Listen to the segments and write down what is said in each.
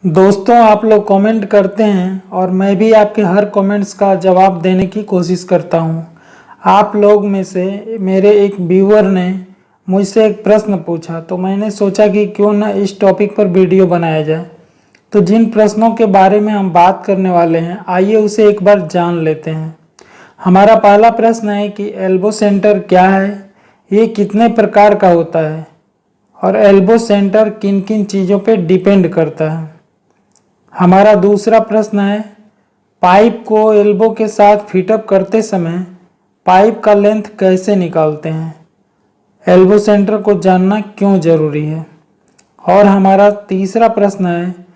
दोस्तों, आप लोग कमेंट करते हैं और मैं भी आपके हर कमेंट्स का जवाब देने की कोशिश करता हूं। आप लोग में से मेरे एक व्यूअर ने मुझसे एक प्रश्न पूछा, तो मैंने सोचा कि क्यों न इस टॉपिक पर वीडियो बनाया जाए। तो जिन प्रश्नों के बारे में हम बात करने वाले हैं, आइए उसे एक बार जान लेते हैं। हमारा पहला प्रश्न है कि एल्बो सेंटर क्या है, ये कितने प्रकार का होता है और एल्बो सेंटर किन किन चीज़ों पर डिपेंड करता है। हमारा दूसरा प्रश्न है, पाइप को एल्बो के साथ फिटअप करते समय पाइप का लेंथ कैसे निकालते हैं, एल्बो सेंटर को जानना क्यों जरूरी है। और हमारा तीसरा प्रश्न है,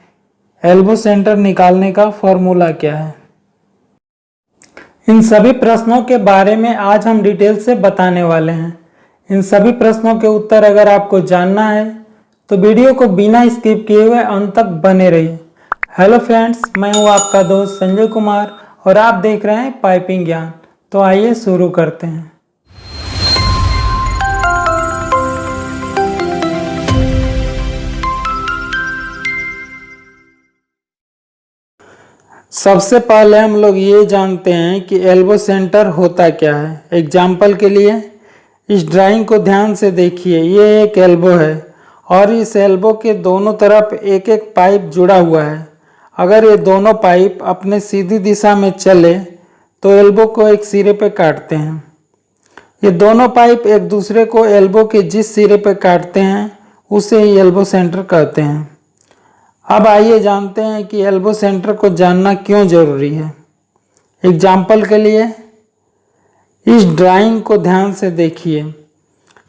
एल्बो सेंटर निकालने का फॉर्मूला क्या है। इन सभी प्रश्नों के बारे में आज हम डिटेल से बताने वाले हैं। इन सभी प्रश्नों के उत्तर अगर आपको जानना है तो वीडियो को बिना स्किप किए हुए अंत तक बने रहिए। हेलो फ्रेंड्स, मैं हूं आपका दोस्त संजय कुमार और आप देख रहे हैं पाइपिंग ज्ञान। तो आइए शुरू करते हैं। सबसे पहले हम लोग ये जानते हैं कि एल्बो सेंटर होता क्या है। एग्जाम्पल के लिए इस ड्राइंग को ध्यान से देखिए। ये एक एल्बो है और इस एल्बो के दोनों तरफ एक एक पाइप जुड़ा हुआ है। अगर ये दोनों पाइप अपने सीधी दिशा में चले तो एल्बो को एक सिरे पे काटते हैं। ये दोनों पाइप एक दूसरे को एल्बो के जिस सिरे पे काटते हैं उसे ही एल्बो सेंटर कहते हैं। अब आइए जानते हैं कि एल्बो सेंटर को जानना क्यों जरूरी है। एग्जाम्पल के लिए इस ड्राइंग को ध्यान से देखिए।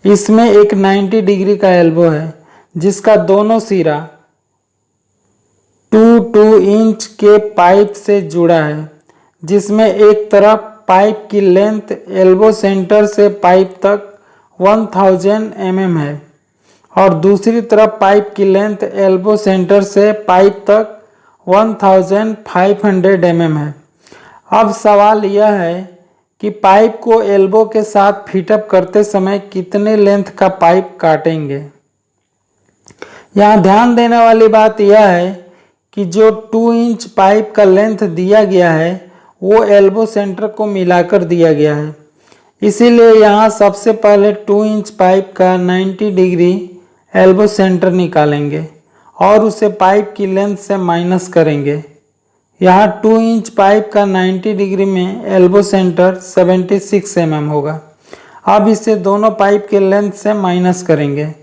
इसमें एक 90 डिग्री का एल्बो है जिसका दोनों सिरा 2 इंच के पाइप से जुड़ा है, जिसमें एक तरफ पाइप की लेंथ एल्बो सेंटर से पाइप तक 1000 mm है और दूसरी तरफ पाइप की लेंथ एल्बो सेंटर से पाइप तक 1500 mm है। अब सवाल यह है कि पाइप को एल्बो के साथ फिटअप करते समय कितने लेंथ का पाइप काटेंगे। यहाँ ध्यान देने वाली बात यह है कि जो 2 इंच पाइप का लेंथ दिया गया है वो एल्बो सेंटर को मिलाकर दिया गया है। इसीलिए यहाँ सबसे पहले 2 इंच पाइप का 90 डिग्री एल्बो सेंटर निकालेंगे और उसे पाइप की लेंथ से माइनस करेंगे। यहाँ 2 इंच पाइप का 90 डिग्री में एल्बो सेंटर 76 mm होगा। अब इसे दोनों पाइप के लेंथ से माइनस करेंगे।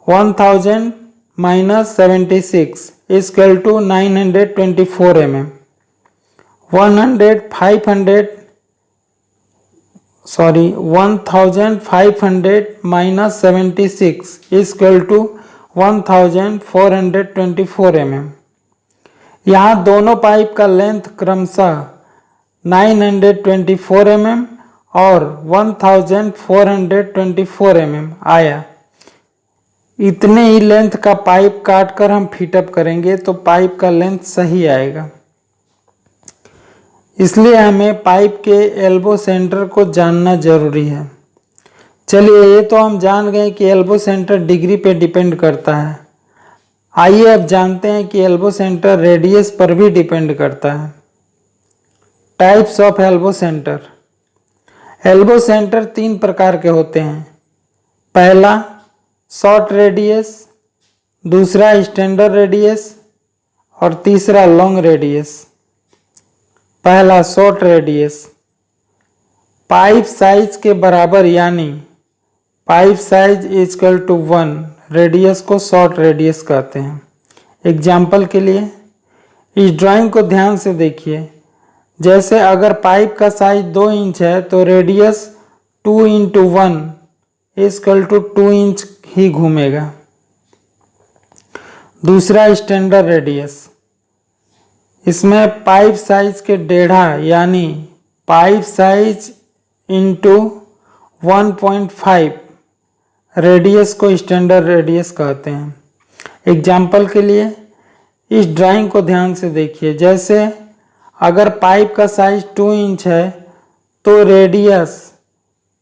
1000 minus 76 equal to 924 mm। 1500 minus 76 equal to 1424 mm। यहाँ दोनों पाइप का लेंथ क्रमशः 924 mm और 1424 mm आया। इतने ही लेंथ का पाइप काटकर हम फिटअप करेंगे तो पाइप का लेंथ सही आएगा। इसलिए हमें पाइप के एल्बो सेंटर को जानना जरूरी है। चलिए, ये तो हम जान गए कि एल्बो सेंटर डिग्री पे डिपेंड करता है। आइए अब जानते हैं कि एल्बो सेंटर रेडियस पर भी डिपेंड करता है। Types of elbow centre. Elbow centre 3 प्रकार के होते हैं। पहला शॉर्ट रेडियस, दूसरा स्टैंडर्ड रेडियस और तीसरा लॉन्ग रेडियस। पहला शॉर्ट रेडियस, पाइप साइज के बराबर यानी pipe size equal to 1 radius को शॉर्ट रेडियस कहते हैं। एग्जाम्पल के लिए इस ड्राइंग को ध्यान से देखिए। जैसे अगर पाइप का साइज 2 इंच है तो रेडियस 2 × 1 इक्वल टू 2 इंच ही घूमेगा। दूसरा स्टैंडर्ड रेडियस, इसमें पाइप साइज के 1.5 यानी पाइप साइज इंटू 1.5 रेडियस को स्टैंडर्ड रेडियस कहते हैं। एग्जाम्पल के लिए इस ड्राइंग को ध्यान से देखिए। जैसे अगर पाइप का साइज 2 इंच है तो रेडियस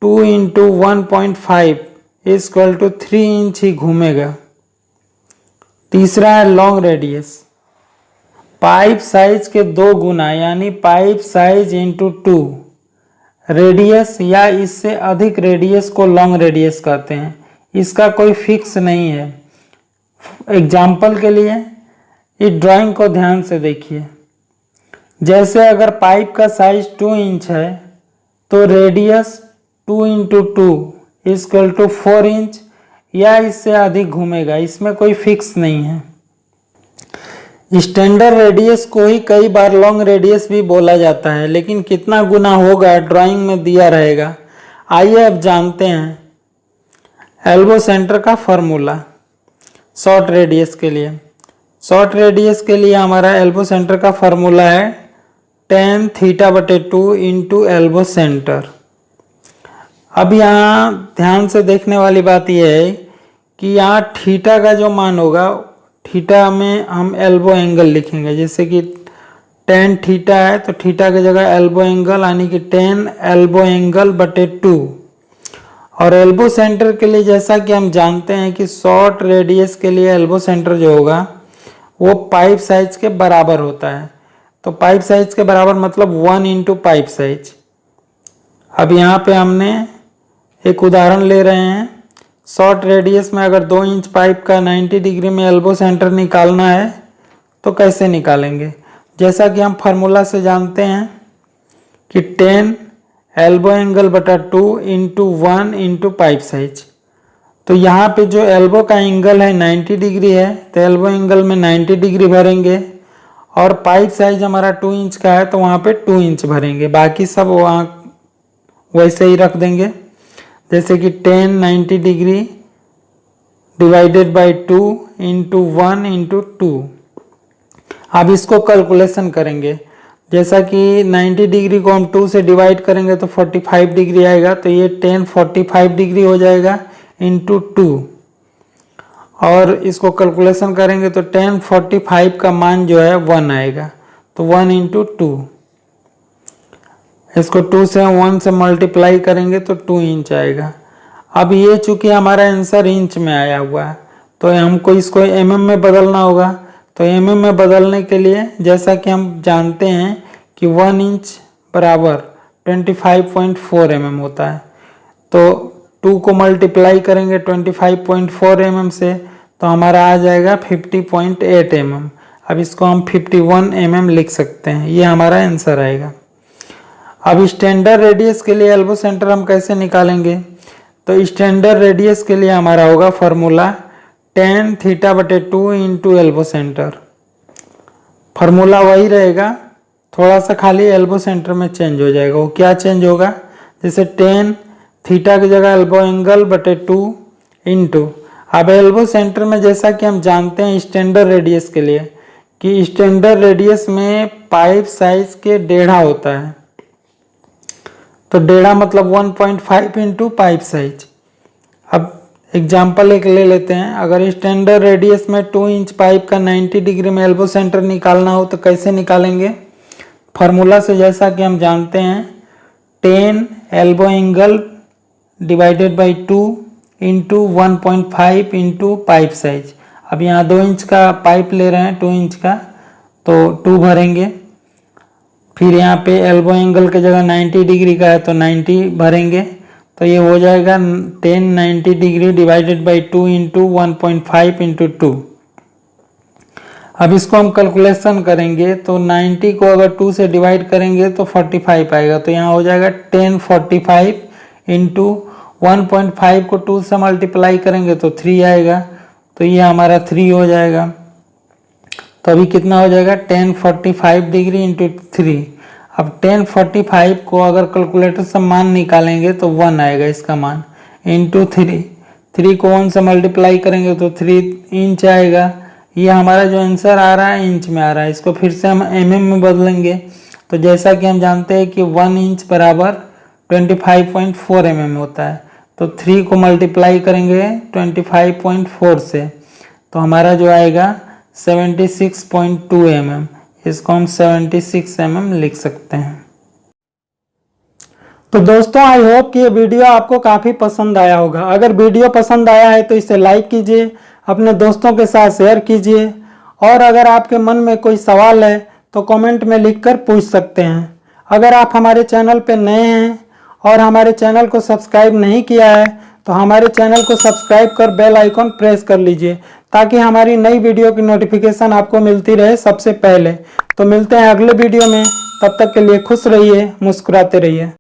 2 × 1.5 इक्वल टू 3 इंच ही घूमेगा। तीसरा है लॉन्ग रेडियस। पाइप साइज के 2 गुना यानी पाइप साइज इंटू 2 रेडियस या इससे अधिक रेडियस को लॉन्ग रेडियस कहते हैं। इसका कोई फिक्स नहीं है। एग्जाम्पल के लिए इस ड्राइंग को ध्यान से देखिए। जैसे अगर पाइप का साइज 2 इंच है तो radius 2 into 2 equal to 4 inch या इससे अधिक घूमेगा, इसमें कोई फिक्स नहीं है। स्टैंडर्ड रेडियस को ही कई बार लॉन्ग रेडियस भी बोला जाता है, लेकिन कितना गुना होगा ड्राइंग में दिया रहेगा। आइए अब जानते हैं एल्बो सेंटर का फॉर्मूला शॉर्ट रेडियस के लिए। शॉर्ट रेडियस के लिए हमारा एल्बो सेंटर का फॉर्मूला है tan θ/2 इंटू एल्बो सेंटर। अब यहाँ ध्यान से देखने वाली बात यह है कि यहाँ थीटा का जो मान होगा, थीटा में हम एल्बो एंगल लिखेंगे। जैसे कि tan थीटा है तो थीटा की जगह एल्बो एंगल यानी कि tan एल्बो एंगल बटे 2। और एल्बो सेंटर के लिए जैसा कि हम जानते हैं कि शॉर्ट रेडियस के लिए एल्बो सेंटर जो होगा वो पाइप साइज के बराबर होता है। तो पाइप साइज के बराबर मतलब 1 इंटू पाइप साइज। अब यहाँ पे हमने एक उदाहरण ले रहे हैं। शॉर्ट रेडियस में अगर 2 इंच पाइप का 90 डिग्री में एल्बो सेंटर निकालना है तो कैसे निकालेंगे? जैसा कि हम फार्मूला से जानते हैं कि tan एल्बो एंगल बटा 2 इंटू 1 इंटू पाइप साइज। तो यहाँ पे जो एल्बो का एंगल है 90 डिग्री है तो एल्बो एंगल में 90 डिग्री भरेंगे और पाइप साइज हमारा 2 इंच का है तो वहाँ पे 2 इंच भरेंगे, बाकी सब वहाँ वैसे ही रख देंगे। जैसे कि tan 90 degree divided by 2 into 1 into 2। अब इसको कैलकुलेशन करेंगे। जैसा कि 90 डिग्री को हम 2 से डिवाइड करेंगे तो 45 डिग्री आएगा, तो ये tan 45 डिग्री हो जाएगा इंटू 2। और इसको कैलकुलेशन करेंगे तो tan 45 का मान जो है 1 आएगा, तो 1 इंटू 2। इसको 2 से 1 से मल्टीप्लाई करेंगे तो 2 इंच आएगा। अब ये चूंकि हमारा आंसर इंच में आया हुआ है तो हमको इसको mm में बदलना होगा। तो mm में बदलने के लिए जैसा कि हम जानते हैं कि 1 इंच बराबर 25.4 mm होता है, तो 2 को मल्टीप्लाई करेंगे 25.4 mm से तो हमारा आ जाएगा 50.8 mm। अब इसको हम 51 mm लिख सकते हैं, ये हमारा आंसर आएगा। अब स्टैंडर्ड रेडियस के लिए एल्बो सेंटर हम कैसे निकालेंगे? तो स्टैंडर्ड रेडियस के लिए हमारा होगा formula tan θ/2 into elbow centre. Formula वही रहेगा, थोड़ा सा खाली एल्बो सेंटर में चेंज हो जाएगा। वो क्या चेंज होगा? जैसे tan थीटा की जगह एल्बो एंगल बटे 2 इंटू, अब एल्बो सेंटर में जैसा कि हम जानते हैं स्टैंडर्ड रेडियस के लिए कि स्टैंडर्ड रेडियस में पाइप साइज के 1.5 होता है, तो 1.5 मतलब 1.5 इंटू पाइप साइज। अब एग्जाम्पल एक ले लेते हैं। अगर स्टैंडर्ड रेडियस में 2 इंच पाइप का 90 डिग्री में एल्बो सेंटर निकालना हो तो कैसे निकालेंगे? फार्मूला से जैसा कि हम जानते हैं tan elbow angle divided by 2 into 1.5 into pipe size. अब यहाँ 2 इंच का पाइप ले रहे हैं, 2 इंच का, तो 2 भरेंगे। फिर यहाँ पे एल्बो एंगल की जगह 90 डिग्री का है तो 90 भरेंगे, तो ये हो जाएगा tan 90 degree divided by 2 into 1.5 into 2। अब इसको हम कैलकुलेशन करेंगे तो 90 को अगर 2 से डिवाइड करेंगे तो 45 आएगा, तो यहाँ हो जाएगा tan 45 इंटू 1.5 को 2 से मल्टीप्लाई करेंगे तो 3 आएगा, तो ये हमारा 3 हो जाएगा। तो अभी कितना हो जाएगा? tan 45 degree into 3। अब tan 45 को अगर कैलकुलेटर से मान निकालेंगे तो 1 आएगा इसका मान, इंटू 3 को 1 से मल्टीप्लाई करेंगे तो 3 इंच आएगा। ये हमारा जो आंसर आ रहा है इंच में आ रहा है, इसको फिर से हम mm में बदलेंगे। तो जैसा कि हम जानते हैं कि 1 इंच बराबर 25.4 mm होता है, तो 3 को मल्टीप्लाई करेंगे 25.4 से तो हमारा जो आएगा 76.2 mm। इसको हम 76 mm लिख सकते हैं। तो दोस्तों आई होप कि ये वीडियो आपको काफ़ी पसंद आया होगा। अगर वीडियो पसंद आया है तो इसे लाइक कीजिए, अपने दोस्तों के साथ शेयर कीजिए और अगर आपके मन में कोई सवाल है तो कमेंट में लिखकर पूछ सकते हैं। अगर आप हमारे चैनल पर नए हैं और हमारे चैनल को सब्सक्राइब नहीं किया है तो हमारे चैनल को सब्सक्राइब कर बेल आइकॉन प्रेस कर लीजिए ताकि हमारी नई वीडियो की नोटिफिकेशन आपको मिलती रहे सबसे पहले। तो मिलते हैं अगले वीडियो में, तब तक के लिए खुश रहिए, मुस्कुराते रहिए।